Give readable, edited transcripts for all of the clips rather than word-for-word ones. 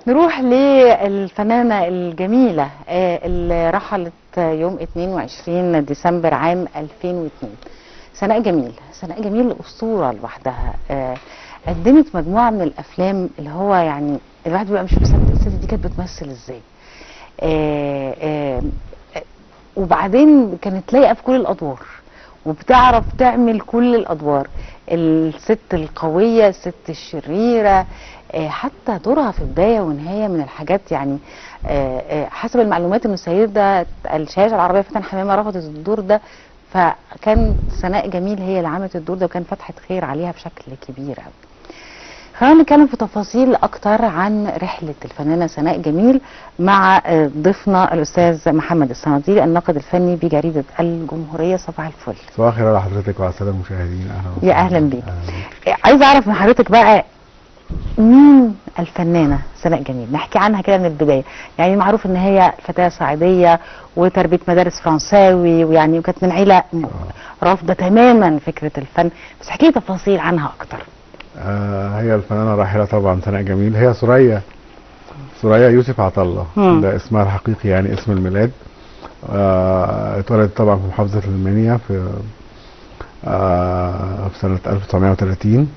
نروح للفنانة الجميلة اللي رحلت يوم 22 ديسمبر عام 2002. سناء جميل. سناء جميل أسطورة لوحدها. قدمت مجموعة من الأفلام اللي هو يعني الواحد بيبقى مش مصدق الست دي كانت بتمثل ازاي. وبعدين كانت لايقة في كل الأدوار وبتعرف تعمل كل الأدوار، الست القوية، الست الشريرة. حتى دورها في بداية ونهاية من الحاجات يعني حسب المعلومات ان السيدة الشاشة العربية فاتن حمامة رفضت الدور ده، فكان سناء جميل هي اللي عملت الدور ده وكان فتحة خير عليها بشكل كبير قوي. خلينا نتكلم في تفاصيل اكتر عن رحلة الفنانة سناء جميل مع ضيفنا الاستاذ محمد الصناديق الناقد الفني بجريدة الجمهورية. صباح الفل. صباح الخير على حضرتك وعلى الساده المشاهدين. يا اهلا بيك. عايزه اعرف من حضرتك بقى مين الفنانة سناء جميل؟ نحكي عنها كده من البداية. يعني معروف ان هي فتاة صعيدية وتربية مدارس فرنساوي ويعني وكانت من عيلة رافضة تماما فكرة الفن، بس احكي لي تفاصيل عنها اكتر. هي الفنانة الراحلة طبعا سناء جميل، هي ثريا يوسف عطله، ده اسمها الحقيقي يعني اسم الميلاد. اتولدت طبعا في محافظة المنيا في سنة 1930.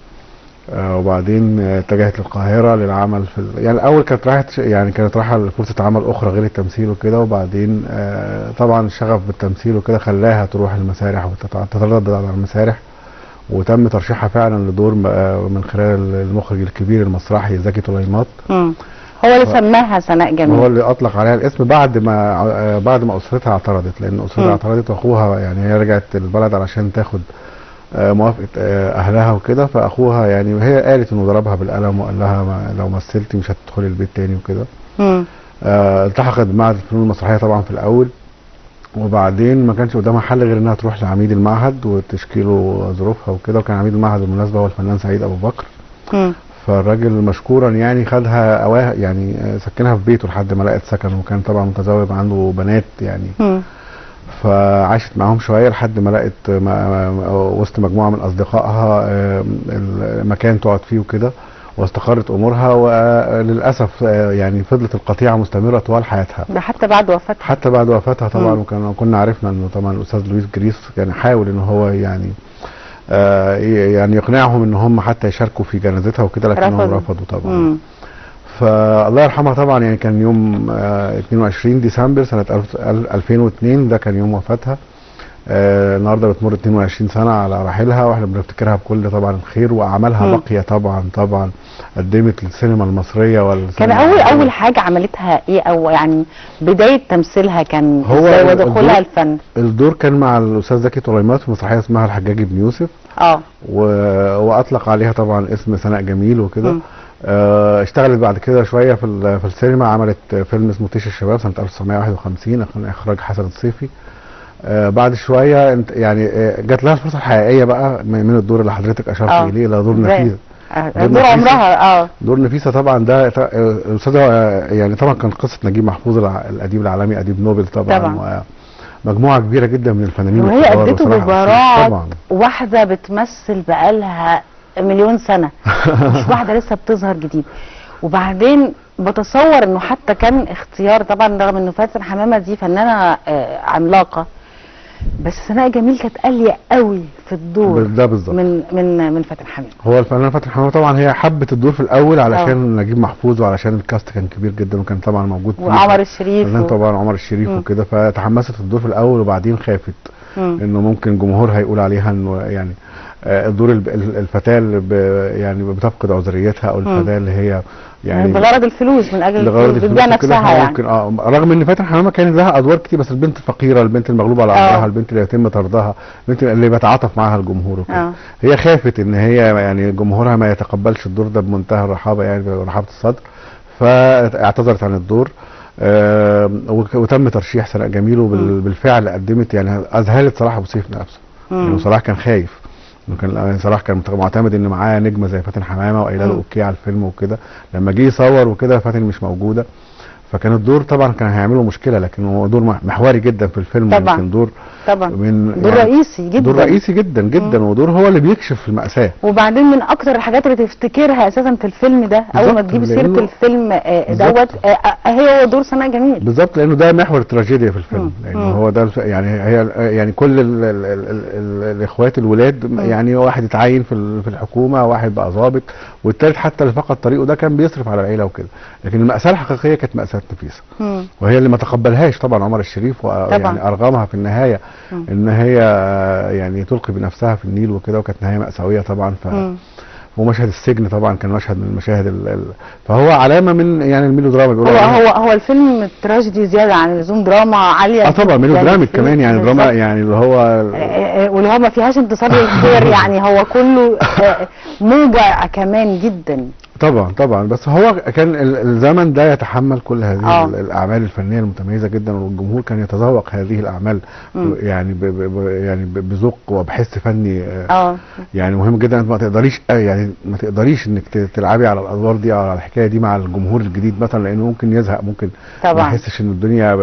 وبعدين اتجهت للقاهرة للعمل في يعني الأول كانت رايحة لفرصة عمل أخرى غير التمثيل وكده، وبعدين طبعا الشغف بالتمثيل وكده خلاها تروح المسارح وتتردد على المسارح، وتم ترشيحها فعلا لدور من خلال المخرج الكبير المسرحي زكي طليمات. هو اللي سماها سناء جميل، هو اللي أطلق عليها الاسم بعد ما أسرتها اعترضت، لأن أسرتها اعترضت وأخوها يعني هي رجعت البلد علشان تاخد موافقة اهلها وكده، فاخوها يعني وهي قالت انه ضربها بالقلم وقال لها لو مثلتي مش هتدخلي البيت تاني وكده. التحقت بمعهد الفنون المسرحيه طبعا في الاول، وبعدين ما كانش قدامها حل غير انها تروح لعميد المعهد وتشكي له ظروفها وكده، وكان عميد المعهد بالمناسبه هو الفنان سعيد ابو بكر. فالراجل مشكورا يعني خدها يعني سكنها في بيته لحد ما لقت سكن، وكان طبعا متزوج عنده بنات يعني. فعاشت معاهم شويه لحد ما لقت وسط مجموعه من اصدقائها مكان تقعد فيه وكده، واستقرت امورها، وللاسف يعني فضلت القطيعه مستمره طوال حياتها. ده حتى بعد وفاتها. حتى بعد وفاتها طبعا. وكنا عرفنا انه طبعا الاستاذ لويس جريس كان حاول ان هو يعني يقنعهم ان هم حتى يشاركوا في جنازتها وكده، لكنهم رفضوا طبعا. فالله يرحمها طبعا يعني كان يوم 22 ديسمبر سنة 2002 ده كان يوم وفاتها. النهارده بتمر 22 سنة على رحيلها، واحنا بنفتكرها بكل طبعا الخير، واعمالها باقية طبعا قدمت للسينما المصرية كان اول حاجة عملتها ايه، او يعني بداية تمثيلها كان ازاي ودخولها الفن؟ الدور كان مع الاستاذ زكي طليمات في مسرحية اسمها الحجاج بن يوسف. واطلق عليها طبعا اسم سناء جميل وكده. اشتغلت بعد كده شويه في السينما، عملت فيلم اسمه طيش الشباب سنه 1951 اخراج حسن الصيفي. بعد شويه يعني جات لها الفرصه الحقيقيه بقى من الدور اللي حضرتك اشرت اليه، الى دور نفيسه. دور عمرها. دور نفيسه طبعا ده الاستاذ يعني طبعا كان قصه نجيب محفوظ الاديب العالمي اديب نوبل طبعا. مجموعه كبيره جدا من الفنانين وهي ادته ببراعه، واحده بتمثل بقالها مليون سنة مش واحدة لسه بتظهر جديد. وبعدين بتصور انه حتى كان اختيار طبعا رغم انه فاتن حمامة دي فنانة عملاقة، بس سناء جميل كانت قالية قوي في الدور ده بالظبط من فاتن حمامة. هو الفنانة فاتن حمامة طبعا هي حبت الدور في الاول علشان نجيب محفوظ وعلشان الكاست كان كبير جدا، وكان طبعا موجود وعمر الشريف طبعا عمر الشريف وكده، فتحمست الدور في الاول، وبعدين خافت انه ممكن جمهورها يقول عليها انه يعني الدور الفتاة اللي يعني بتفقد عذريتها، او الفتاة اللي هي يعني بغرض الفلوس، من اجل بتبيع نفسها يعني. ممكن رغم ان فاتن حمامة كانت لها ادوار كتير، بس البنت الفقيرة، البنت المغلوبة على امرها، البنت اللي يتم طردها، البنت اللي بيتعاطف معاها الجمهور وكده. هي خافت ان هي يعني جمهورها ما يتقبلش الدور ده بمنتهى الرحابة يعني رحابة الصدر، فاعتذرت عن الدور. وتم ترشيح سناء جميل، وبالفعل قدمت يعني اذهلت صلاح ابو سيف نفسه. يعني صلاح كان خايف، صلاح كان معتمد ان معاه نجمه زي فاتن حمامه وقايله له اوكي على الفيلم وكده، لما جه يصور وكده فاتن مش موجوده، فكان الدور طبعا كان هيعمله مشكله، لكن هو دور محوري جدا في الفيلم. طبعا. يمكن دور طبعا من دور يعني رئيسي جدا. دور رئيسي جدا جدا، ودور هو اللي بيكشف المأساة. وبعدين من اكتر الحاجات اللي تفتكرها اساسا في الفيلم ده اول ما تجيب سيره الفيلم دوت هو دور سناء جميل. بالظبط، لانه ده محور التراجيديا في الفيلم. لانه هو ده يعني هي يعني كل الاخوات الولاد يعني واحد اتعين في الحكومه، واحد بقى ضابط، والثالث حتى اللي فقد طريقه ده كان بيصرف على العيله وكده. لكن المأساة الحقيقيه كانت مأساة نفيسه، وهي اللي ما تقبلهاش طبعا عمر الشريف، ويعني ارغمها في النهايه ان هي يعني تلقي بنفسها في النيل وكده، وكانت نهايه مأساويه طبعا. ومشهد السجن طبعا كان مشهد من المشاهد فهو علامه من يعني الميلودراما بيقولوا هو الفيلم تراجيدي زياده عن اللزوم، دراما عاليه. طبعا ميلودرامي كمان، يعني دراما يعني اللي هو واللي هو ما فيهاش انتصار للخير يعني هو كله موجع كمان جدا. طبعا بس هو كان الزمن ده يتحمل كل هذه الاعمال الفنيه المتميزه جدا، والجمهور كان يتذوق هذه الاعمال يعني يعني بذوق وبحس فني يعني مهم جدا. انت ما تقدريش انك تلعبي على الادوار دي او على الحكايه دي مع الجمهور الجديد مثلا، لانه ممكن يزهق، ممكن ما يحسش ان الدنيا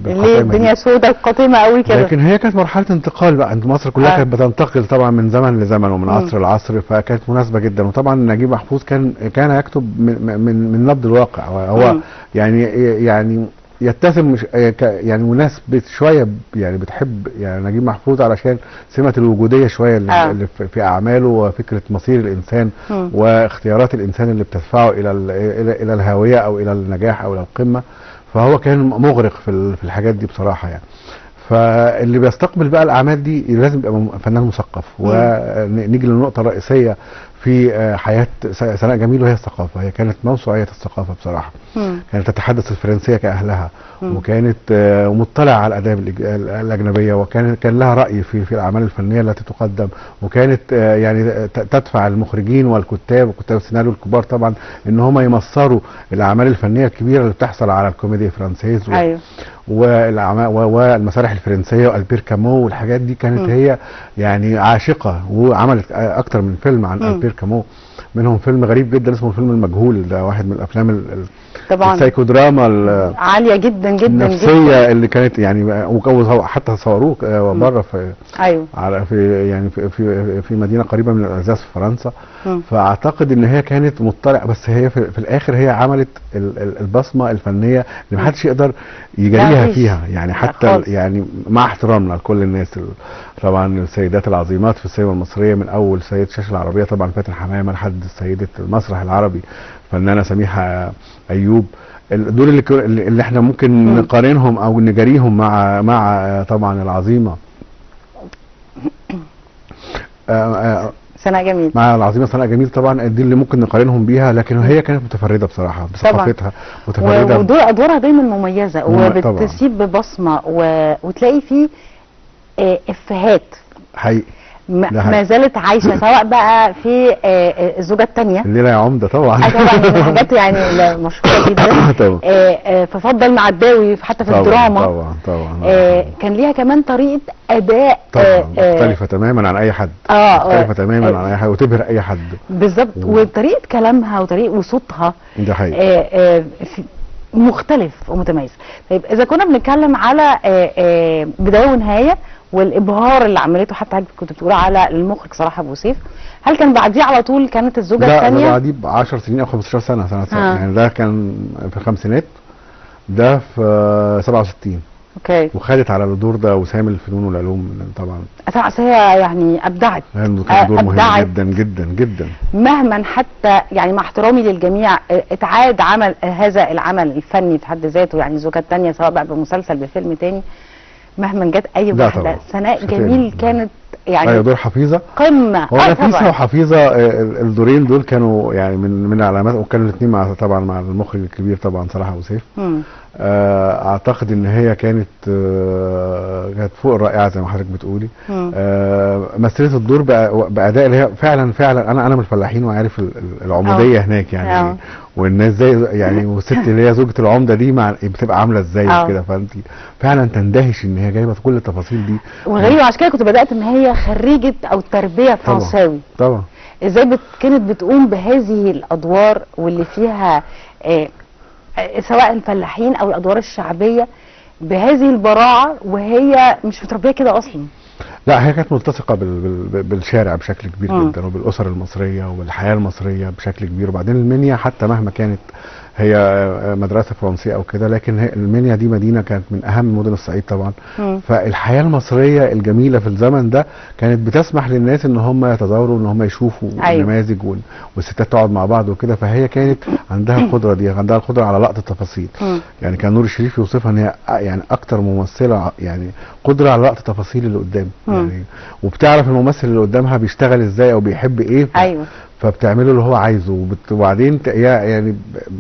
ليه الدنيا سوداء قاتمه قوي كده. لكن هي كانت مرحله انتقال بقى، انت مصر كلها كانت بتنتقل طبعا من زمن لزمن ومن عصر لعصر، فكانت مناسبه جدا. وطبعا نجيب محفوظ كان يكتب من نبض الواقع، هو يعني يتسم مش يعني مناسب شويه، يعني بتحب يعني نجيب محفوظ علشان سمه الوجوديه شويه اللي في اعماله، وفكره مصير الانسان واختيارات الانسان اللي بتدفعه الى الهاويه او الى النجاح او الى القمه. فهو كان مغرق في الحاجات دي بصراحه يعني. فاللي بيستقبل بقى الاعمال دي لازم يبقى فنان مثقف. ونيجي للنقطه الرئيسيه في حياه سناء جميل، وهي الثقافه. هي كانت موسوعيه الثقافه بصراحه. كانت تتحدث الفرنسيه كاهلها، وكانت مطلعه على الاداب الاجنبيه، كان لها راي في الاعمال الفنيه التي تقدم، وكانت يعني تدفع المخرجين والكتاب وكتاب السيناريو الكبار طبعا ان هم يمصروا الاعمال الفنيه الكبيره اللي بتحصل على الكوميديا فرانسيز والمسارح الفرنسيه والبير كامو والحاجات دي. كانت هي يعني عاشقه، وعملت اكتر من فيلم عن البير كامو، منهم فيلم غريب جدا اسمه الفيلم المجهول، ده واحد من الافلام طبعا السايكودراما عاليه جدا جدا النفسيه اللي كانت يعني، حتى صوروه بره في يعني في مدينه قريبه من الالزاس في فرنسا. فاعتقد ان هي كانت مطلعه، بس هي في الاخر هي عملت البصمه الفنيه اللي محدش يقدر يجاريها فيها يعني، حتى يعني مع احترامنا لكل الناس طبعا السيدات العظيمات في السينما المصريه، من اول سيد شاشه العربيه طبعا فاتن حمامه لحد سيده المسرح العربي فنانه سميحه ايوب. دول اللي احنا ممكن نقارنهم او نجاريهم مع طبعا العظيمه سناء جميل، مع العظيمه سناء جميل طبعا. دي اللي ممكن نقارنهم بيها، لكن هي كانت متفرده بصراحه بثقافتها، متفرده، ودول ادوارها دايما مميزه وبتسيب بصمه وتلاقي فيه افيهات حقيقي ما زالت عايشه، سواء بقى في الزوجه الثانيه الليله يا عمده طبعا طبعا حاجات يعني مشهوره جدا ففضل معداوي حتى في الدراما طبعا كان ليها كمان طريقه اداء مختلفه تماما عن اي حد، مختلفه تماما عن اي حد وتبهر اي حد بالظبط. وطريقه كلامها وصوتها ده حقيقي مختلف ومتميز. طيب اذا كنا بنتكلم على بدايه ونهايه والابهار اللي عملته، حتى كنت بتقول على المخرج صلاح ابو سيف، هل كان بعديه على طول كانت الزوجه الثانيه؟ لا بعديه ب 10 سنين او 15 سنه يعني ده كان في الخمسينات، ده في 67 اوكي. وخدت على الدور ده وسام الفنون والعلوم طبعا. هي يعني ابدعت، كان دور مهم جدا جدا جدا، مهما حتى يعني مع احترامي للجميع اتعاد عمل هذا العمل الفني في حد ذاته، يعني الزوجه الثانيه سواء بقى بمسلسل بفيلم تاني، مهما جت اي واحده. سناء جميل كانت يعني دور حفيظه قمه. هو نفيسه وحفيظه، الدورين دول كانوا يعني من علامات، وكانوا الاثنين طبعا مع المخرج الكبير طبعا صلاح ابو سيف. اعتقد ان هي كانت فوق الرائعه زي ما حضرتك بتقولي. مثلت الدور باداء اللي هي فعلا انا من الفلاحين وعارف العموديه هناك يعني والناس زي يعني، والست اللي هي زوجة العمده دي بتبقى عامله ازاي كده، فانت فعلا تندهش ان هي جايبه كل التفاصيل دي. وغريبه عشان كده كنت بدات ان هي خريجه او تربيه فرنساوي طبعا. ازاي كانت بتقوم بهذه الادوار واللي فيها سواء الفلاحين او الادوار الشعبيه بهذه البراعه وهي مش متربيه كده اصلا. لا هي كانت ملتصقه بالشارع بشكل كبير جدا، وبالاسر المصريه وبالحياه المصريه بشكل كبير. وبعدين المنيا حتى مهما كانت هي مدرسه فرنسيه او كده، لكن هي المنيا دي مدينه كانت من اهم مدن الصعيد طبعا. فالحياه المصريه الجميله في الزمن ده كانت بتسمح للناس ان هم يتزاوروا، ان هم يشوفوا نماذج والستات تقعد مع بعض وكده. فهي كانت عندها القدره دي، عندها القدره على لقط التفاصيل. يعني كان نور الشريف يوصفها ان هي يعني اكتر ممثله يعني قدره على لقط التفاصيل اللي قدام. يعني وبتعرف الممثل اللي قدامها بيشتغل ازاي او بيحب ايه. ايوه فبتعمله اللي هو عايزه. وبعدين يعني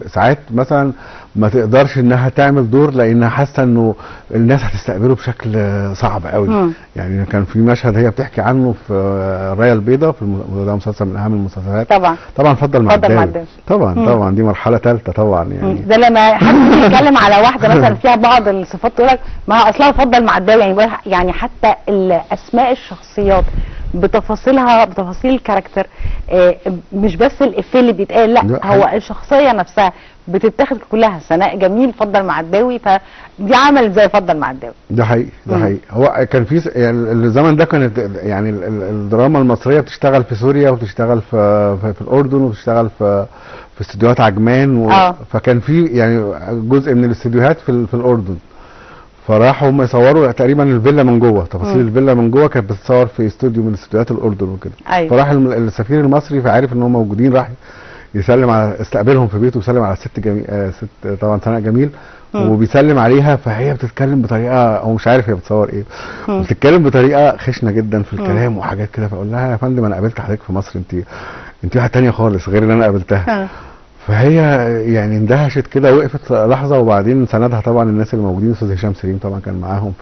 ساعات مثلا ما تقدرش انها تعمل دور لانها حاسه انه الناس هتستقبله بشكل صعب قوي. يعني كان في مشهد هي بتحكي عنه في الرايه البيضاء، ده مسلسل من اهم المسلسلات طبعا فضل معداوي طبعا دي مرحله ثالثه طبعا. يعني ده لما حد بيتكلم على واحده مثلا فيها بعض الصفات تقول لك ما اصلها فضل معداوي. يعني حتى اسماء الشخصيات بتفاصيلها، بتفاصيل الكاركتر، مش بس الافيه اللي بيتقال، لا هو الشخصيه نفسها بتتاخد كلها. سناء جميل، فضل معداوي، فدي عمل زي فضل معداوي. ده حقيقي ده حقيقي. هو كان في يعني الزمن ده كانت يعني الدراما المصريه بتشتغل في سوريا وبتشتغل في الاردن وبتشتغل في استديوهات عجمان فكان في يعني جزء من الاستديوهات في الاردن. فراحوا هم يصوروا تقريبا الفيلا من جوه، تفاصيل الفيلا من جوه كانت بتتصور في استوديو من استوديوهات الاردن وكده. فراح السفير المصري فعارف ان هم موجودين، راح يسلم على استقبلهم في بيته ويسلم على الست ست طبعا سناء جميل وبيسلم عليها. فهي بتتكلم بطريقه هو مش عارف هي بتصور ايه، بتتكلم بطريقه خشنه جدا في الكلام وحاجات كده. فاقول لها يا فندم انا قابلت حضرتك في مصر، انت واحده ثانيه خالص غير اللي انا قابلتها. فهي يعني اندهشت كده، وقفت لحظه وبعدين سندها طبعا الناس اللي موجودين. استاذ هشام سليم طبعا كان معاهم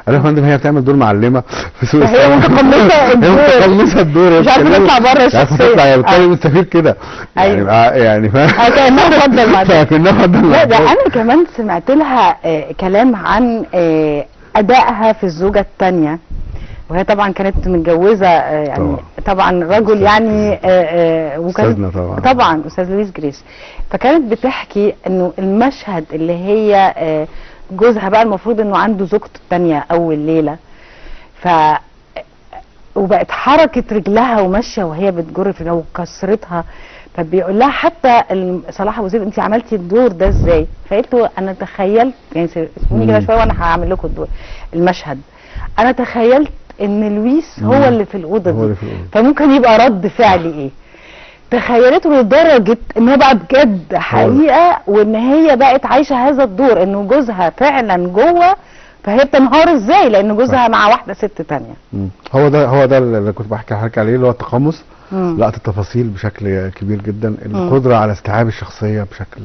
قال يا فندم هي بتعمل دور معلمه في سوق السمك. هي متقمصه الدور مش عارفه تطلع بره الشخصيه. تطلع بتكلم السفير كده يعني فاهم كانها فضل معداوي. كانها فضل لا ده انا كمان سمعت لها كلام عن ادائها في الزوجه الثانيه، وهي طبعا كانت متجوزه يعني طبعا رجل يعني وكانت طبعا استاذ لويس جريس. فكانت بتحكي انه المشهد اللي هي جوزها بقى المفروض انه عنده زوجته الثانيه اول ليله، وبقت حركه رجلها وماشيه وهي بتجر في وكسرتها. فبيقول لها حتى صلاح ابو زيد انت عملتي الدور ده ازاي؟ فقالت له انا تخيلت يعني سيبوني كده شويه وانا هعمل لكم الدور المشهد. انا تخيلت ان لويس هو اللي في الاوضه دي، فممكن يبقى رد فعلي ايه. تخيلته لدرجه ان هو بقى بجد حقيقه، وان هي بقت عايشه هذا الدور انه جوزها فعلا جوه، فهي بتنهار ازاي لان جوزها مع واحده ست تانية. هو ده اللي كنت بحكي عليه، اللي هو التقمص، لقط التفاصيل بشكل كبير جدا، القدره على استيعاب الشخصيه بشكل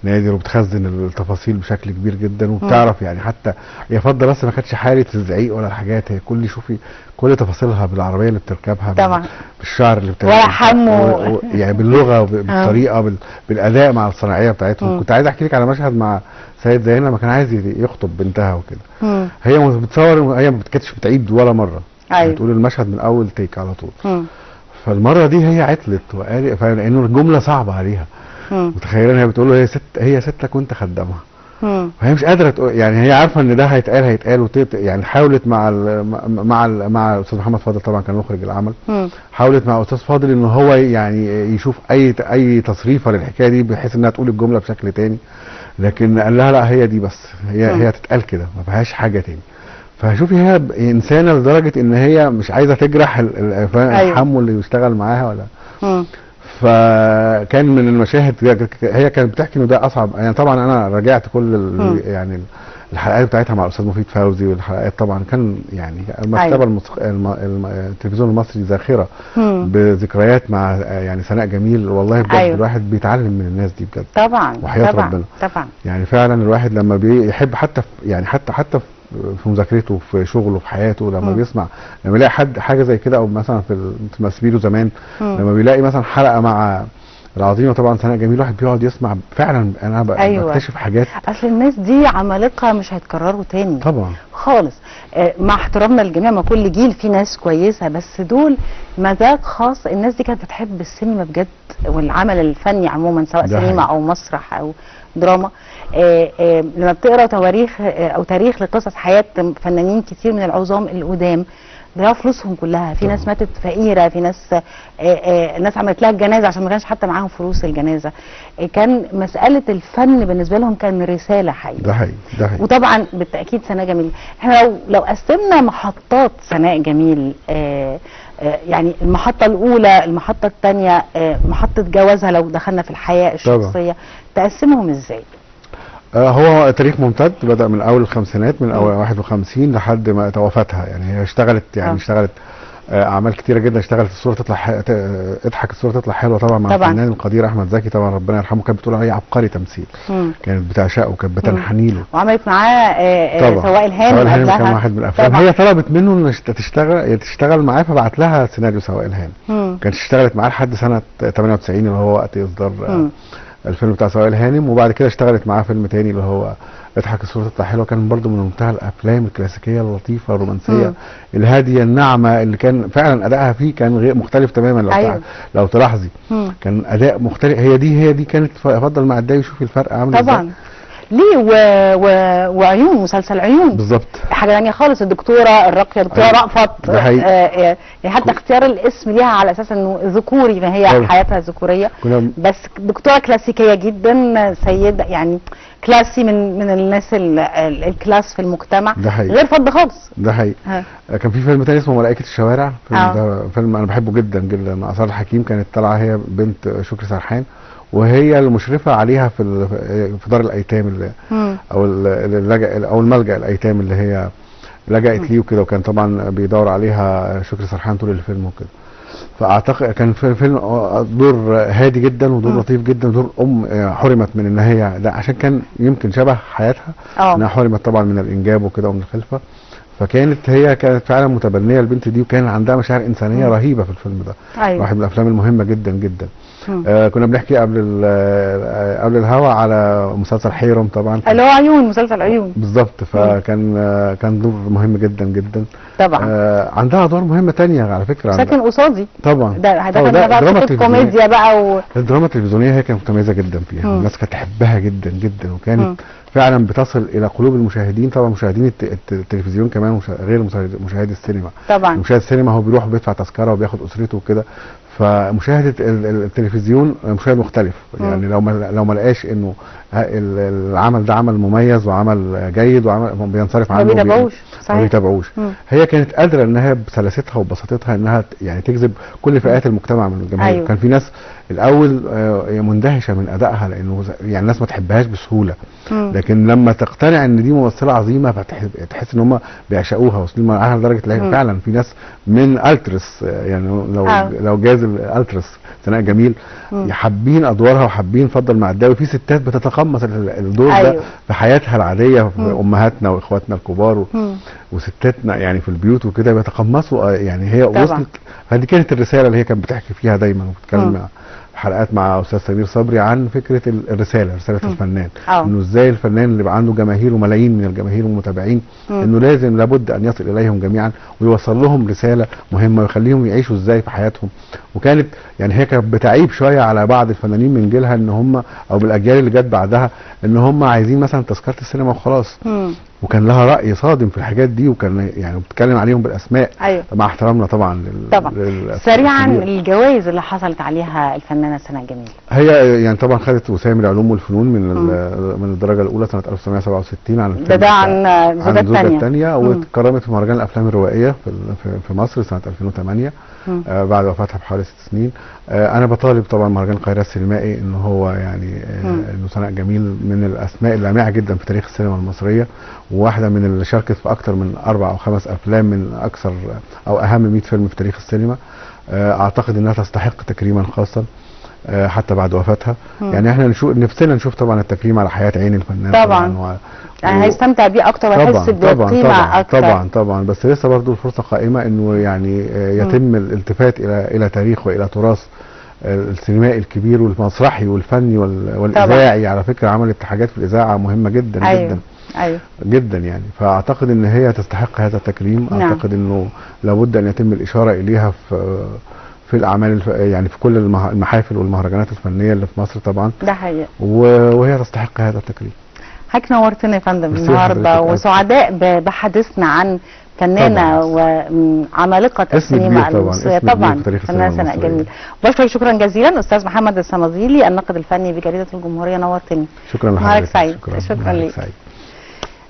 نادر، وبتخزن التفاصيل بشكل كبير جدا، وبتعرف يعني حتى هي فضه بس ما كانتش حاله الزعيق ولا الحاجات. هي شوفي كل تفاصيلها بالعربيه اللي بتركبها طبعا، بالشعر اللي بتركبها ولا حمو يعني باللغه بالطريقه بالاداء مع الصناعيه بتاعتهم. كنت عايز احكي لك على مشهد مع سيد زينا لما كان عايز يخطب بنتها وكده. هي بتصور، هي ما كانتش بتعيد ولا مره، بتقول المشهد من اول تيك على طول. فالمره دي هي عطلت وقالت لانه الجمله صعبه عليها. متخيله هي بتقول له هي ستك وانت خدامها. وهي مش قادره تقول، يعني هي عارفه ان ده هيتقال يعني حاولت مع الاستاذ محمد فاضل طبعا كان مخرج العمل. حاولت مع الاستاذ فاضل ان هو يعني يشوف اي تصريفه للحكايه دي بحيث انها تقول الجمله بشكل تاني، لكن قال لها لا هي دي بس، هي تتقال كده ما فيهاش حاجه تاني. فشوفي هي انسانه لدرجه ان هي مش عايزه تجرح الحمو اللي بيشتغل معاها ولا. فكان من المشاهد هي كانت بتحكي انه ده اصعب. يعني طبعا انا راجعت كل يعني الحلقات بتاعتها مع الاستاذ مفيد فوزي، والحلقات طبعا كان يعني المكتبه التلفزيون المصري ذاخره بذكريات مع يعني سناء جميل. والله بجد الواحد بيتعلم من الناس دي بجد طبعا، وحياه ربنا طبعا. يعني فعلا الواحد لما بيحب حتى يعني حتى في مذاكرته في شغله في حياته، لما بيسمع لما يلاقي حاجه زي كده، او مثلا في مسبيله زمان لما بيلاقي مثلا حلقه مع العظيمه طبعا سناء جميل، الواحد بيقعد يسمع فعلا. انا بكتشف حاجات، اصل الناس دي عمالقه مش هيتكرروا تاني طبعا خالص. مع احترامنا للجميع، ما كل جيل فيه ناس كويسه، بس دول مزاج خاص. الناس دي كانت بتحب السينما بجد، والعمل الفني عموما، سواء ده سينما حقيقي. او مسرح او دراما. لما بتقرا تواريخ او تاريخ لقصص حياه فنانين كتير من العظام القدام، ضيعوا فلوسهم كلها، في ناس ماتت فقيره، في ناس ناس عملت لها الجنازه عشان ما كانش حتى معاهم فلوس الجنازه. كان مساله الفن بالنسبه لهم كان رساله حقيقيه. ده حقيقي، ده حقيقي. وطبعا بالتاكيد سناء جميل، احنا لو قسمنا محطات سناء جميل، يعني المحطه الاولى، المحطه الثانيه، محطه جوازها، لو دخلنا في الحياه الشخصيه، تقسمهم ازاي؟ هو تاريخ ممتد، بدأ من أول الخمسينات، من أول 51 لحد ما توفاتها. يعني هي اشتغلت، اشتغلت أعمال كتيرة جدا. اشتغلت الصورة تطلع اضحك الصورة تطلع حلوة طبعا مع الفنان القدير أحمد زكي، طبعا ربنا يرحمه. كانت بتقول عليه عبقري تمثيل، كانت بتعشقه وكانت بتنحني له. وعملت معاه سواء الهانم. سواء الهانم كان واحد من الأفلام. هي طلبت منه إن تشتغل معاه، فبعت لها سيناريو سواء الهانم. كانت اشتغلت معاه لحد سنة 98 اللي هو وقت إصدار الفيلم بتاع سواء الهانم، وبعد كده اشتغلت معاه فيلم تاني اللي هو اضحك الصورة تطلع حلوة. كان برضو من منتهى الافلام الكلاسيكيه اللطيفه الرومانسيه الهاديه الناعمه، اللي كان فعلا ادائها فيه كان غير مختلف تماما. لو تلاحظي كان اداء مختلف. هي دي كانت افضل مع الداوي. شوفي الفرق عامل ازاي طبعا. ليه وعيون، مسلسل عيون بالظبط حاجه ثانيه خالص. الدكتوره الراقيه، الدكتوره رأفت، يعني حتى اختيار الاسم ليها على اساس انه ذكوري، ما هي حياتها ذكوريه، بس دكتوره كلاسيكيه جدا، سيده يعني كلاسي، من الناس الكلاس في المجتمع، غير فض خالص. ده حقيقي. كان في فيلم تاني اسمه ملائكه الشوارع. ده فيلم انا بحبه جدا جدا، مع سارة الحكيم. كانت طالعه هي بنت شكري سرحان، وهي المشرفه عليها في دار الايتام اللي او اللجأ او الملجأ الايتام اللي هي لجأت ليه وكده. وكان طبعا بيدور عليها شكري سرحان طول الفيلم وكده. فاعتقد كان في فيلم دور هادي جدا ودور لطيف جدا، دور حرمت من ان هي ده، عشان كان يمكن شبه حياتها انها حرمت طبعا من الانجاب وكده ومن الخلفه. هي كانت فعلا متبنيه البنت دي، وكان عندها مشاعر انسانيه رهيبه في الفيلم ده. واحد من الافلام المهمه جدا جدا. كنا بنحكي قبل الهوا على مسلسل حيرم طبعا، اللي هو عيون، مسلسل عيون بالظبط. كان دور مهم جدا جدا طبعا. عندها ادوار مهمه تانية على فكره. ساكن قصادي طبعا. ده دراما كوميديا بقى الدراما التلفزيونيه هي كانت متميزه جدا فيها. الناس كانت تحبها جدا جدا، وكانت فعلا بتصل الى قلوب المشاهدين. طبعا مشاهدين التلفزيون كمان غير مشاهدي السينما. طبعا مشاهد السينما هو بيروح بيدفع تذكره وبياخد اسرته وكده، فمشاهده التلفزيون مشاهد مختلف. يعني لو ما لقاش انه العمل ده عمل مميز وعمل جيد وعمل بينصرف عنه، ما بيتابعوش. هي كانت قادره انها بسلاستها وبساطتها انها يعني تجذب كل فئات المجتمع من الجماهير. كان في ناس الاول مندهشه من ادائها، لانه يعني الناس ما تحبهاش بسهوله، لكن لما تقتنع ان دي ممثله عظيمه فتحس ان هم بيعشقوها، واصلين معاها لدرجه تلاقي فعلا في ناس من الترس، يعني لو جاز الالترس سناء جميل حابين ادوارها وحابين فضل معداوي. في ستات بتتقمص الدور ده في حياتها العاديه، في امهاتنا واخواتنا الكبار وستاتنا يعني في البيوت وكده بيتقمصوا. يعني هي وصلت، هذه كانت الرساله اللي هي كانت بتحكي فيها دايما وبتتكلم حلقات مع استاذ سمير صبري عن فكره رساله الفنان. انه ازاي الفنان اللي بقى عنده جماهير وملايين من الجماهير والمتابعين، انه لابد ان يصل اليهم جميعا ويوصل لهم رساله مهمه ويخليهم يعيشوا ازاي في حياتهم. وكانت يعني هي كانت بتعيب شويه على بعض الفنانين من جيلها ان هم او بالاجيال اللي جت بعدها ان هم عايزين مثلا تذكره السينما وخلاص. وكان لها راي صادم في الحاجات دي، وكان يعني بتتكلم عليهم بالاسماء. مع احترامنا طبعا سريعا الجوائز اللي حصلت عليها الفنانه سناء جميل. هي يعني طبعا خدت وسام العلوم والفنون من الدرجه الاولى سنه 1967 عن ده عن الزوجه الثانيه، واتكرمت في مهرجان الافلام الروائيه في مصر سنه 2008 بعد وفاتها بحوالي 6 سنين. انا بطالب طبعا مهرجان القاهره السينمائي ان هو يعني انه سناء جميل من الاسماء اللامعه جدا في تاريخ السينما المصريه، وواحده من اللي شاركت في اكثر من 4 أو 5 افلام من اكثر او اهم 100 فيلم في تاريخ السينما. اعتقد انها تستحق تكريما خاصا حتى بعد وفاتها. يعني احنا نفسنا نشوف طبعا التكريم على حياه عين الفنان طبعا يعني هيستمتع بيه اكتر ويحس بالقيمه اكتر. طبعا بس لسه برضه الفرصه قائمه انه يعني يتم الالتفات الى تاريخ والى تراث السينمائي الكبير والمسرحي والفني والاذاعي. على فكره عملت حاجات في الاذاعه مهمه جدا جدا جدا يعني. فاعتقد ان هي تستحق هذا التكريم. اعتقد انه لابد ان يتم الاشاره اليها في الاعمال يعني في كل المحافل والمهرجانات الفنيه اللي في مصر طبعا. ده حقيقي. وهي تستحق هذا التكريم. حضرتك نورتنا يا فندم ميرسي النهارده، حضرتك. وسعداء بحديثنا عن فنانه وعمالقه اسم السينما كبير طبعا، المصريه. اسم كبير طبعا في تاريخ السينما فنانه سناء المصرية. جميل. بشكرك شكرا جزيلا استاذ محمد الصناديلي الناقد الفني بجريده الجمهوريه، نورتني. شكرا نهارك لحضرتك. سعيد. شكرا نهارك ليك. سعيد.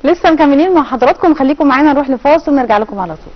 لسه مكملين مع حضراتكم، خليكم معانا نروح لفاصل ونرجع لكم على طول.